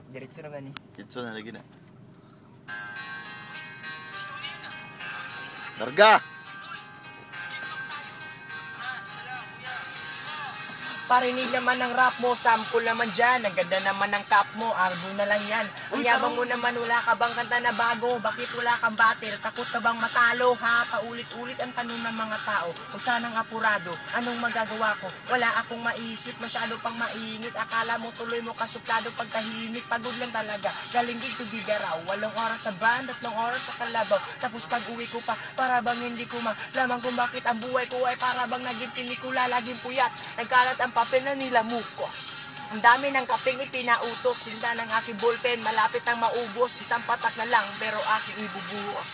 Diretso naman eh. Kitso na lagi na. Larga! Parinig naman ng rap mo, sample naman dyan. Ang ganda naman ng cap mo, arbo na lang yan. Ang yabang mo naman, wala ka bang kanta na bago? Bakit wala kang battle? Takot ka bang matalo? Ha? Paulit-ulit ang tanong ng mga tao. Huwag sanang apurado, anong magagawa ko? Wala akong maisip, masyado pang mainit. Akala mo tuloy mo kasuplado pagtahimik. Pagod lang talaga, galinggig to bigaraw. 8 oras sa band, 3 oras sa kalabaw. Tapos pag uwi ko pa, para bang hindi ko malaman kung bakit ang buhay ko ay para bang naging pinikula, laging puyat. Nagkalat ang papel na nila mukos. Ang dami ng kapeng ipinautos. Tinda ng aking ballpen, malapit ang maubos. Isang patak na lang, pero aking ibubuhos.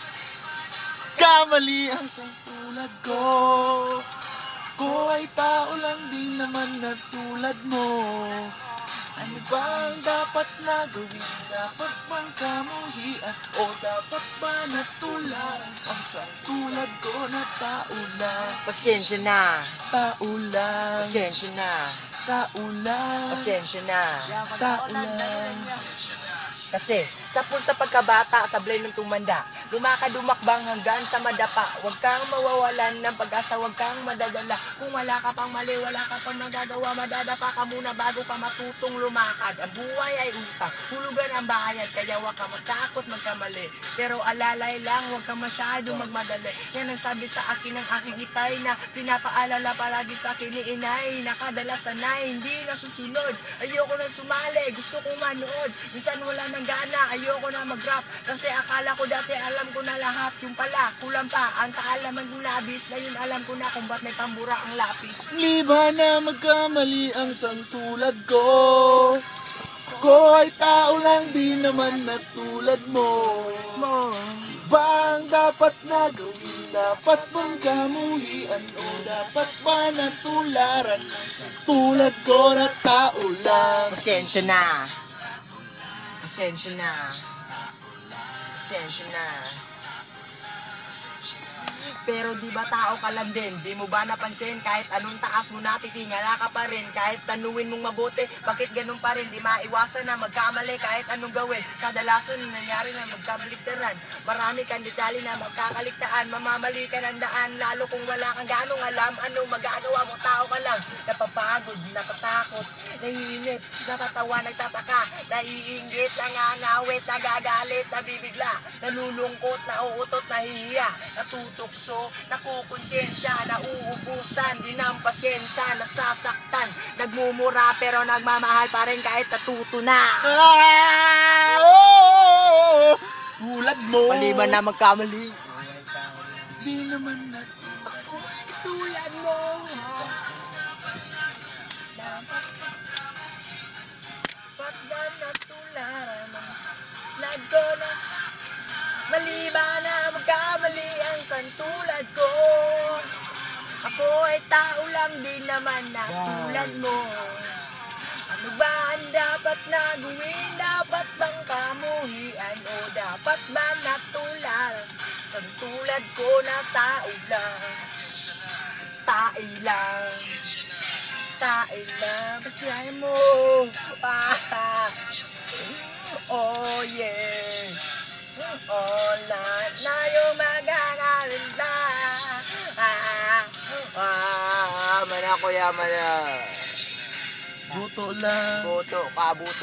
Kamali ang tulad ko. Ko ay tao lang din naman na tulad mo. Ano ba ang dapat na gawin? Dapat bang kamuhian? O dapat ba natularan ang tulad ko na tao lang? Pasensya na, Tao lang. pasensya na, Tao lang. pasensya na. Tao lang. Kasi sa pulsa pagkabata, sablay ng tumanda, lumakad-umakbang hanggang sa madapa. Huwag kang mawawalan ng pag-asa, huwag kang madadala. Kung wala ka pang mali, wala ka pang nagagawa, madadapa ka muna bago ka matutong lumakad. Ang buhay ay utang, hulugan ang bayad, kaya huwag ka matakot magkamali. Pero alalay lang, huwag ka masyadong magmadali. Yan ang sabi sa akin ng aking itay na pinapaalala palagi sa akin ni inay. Nakadala sanay, hindi nasusunod. Ayoko na sumali, gusto kong manood. Minsan wala nang gana, ayoko na mag-rap. Kasi akala ko dati alam ko na lahat. Yung pala, kulang pa ang kaalaman kong labis. Ngayon alam ko na kung ba't may tambura ang lapis. Liba na magkamali ang tulad ko. Ko ay tao lang din naman na tulad mo. Bang dapat na gawin? Dapat bang kamuhian? O dapat ba natularan tulad ko na tao lang? Pasensya na. Pasensya na. Pasensya na. Pero di ba tao ka lang din? Di mo ba napansin? Kahit anong taas mo natitingala ka pa rin. Kahit tanuin mong mabuti, bakit ganun pa rin? Di maiwasan na magkamali kahit anong gawin. Kadalasan nangyari na magkabaliktaran. Marami kang detalye na magkakaligtaan. Mamamali ka ng daan, lalo kung wala kang ganong alam. Anong magagawa mo? Tao ka lang. Napapagod, natatakot, nahihinip, natatawa, nagtataka, naiinggit, nangangawit, nagagalit, nabibigla, nalulungkot, nauutot, nahihiya, natutokso, nakukonsensya, nauubusan, di ng pasensya, nasasaktan, nagmumura pero nagmamahal pa rin kahit natuto na. Tulad mo. Maliban na magkamali. Di naman na Ako tulad mo. Dapat ba natularan ang tulad ko na maliban na magkamali ang santulad ko. Ako ay tao lang din naman na tulad mo. Ano ba ang dapat na gawin? Dapat bang kamuhian? O dapat ba natularan santulad ko na tao lang? Tae lang. Tae lang. Pasiyahin mo. Oh yeah. All night na yung magagalinda. Mana ko yaman na. buto lang. Boto, kabuto.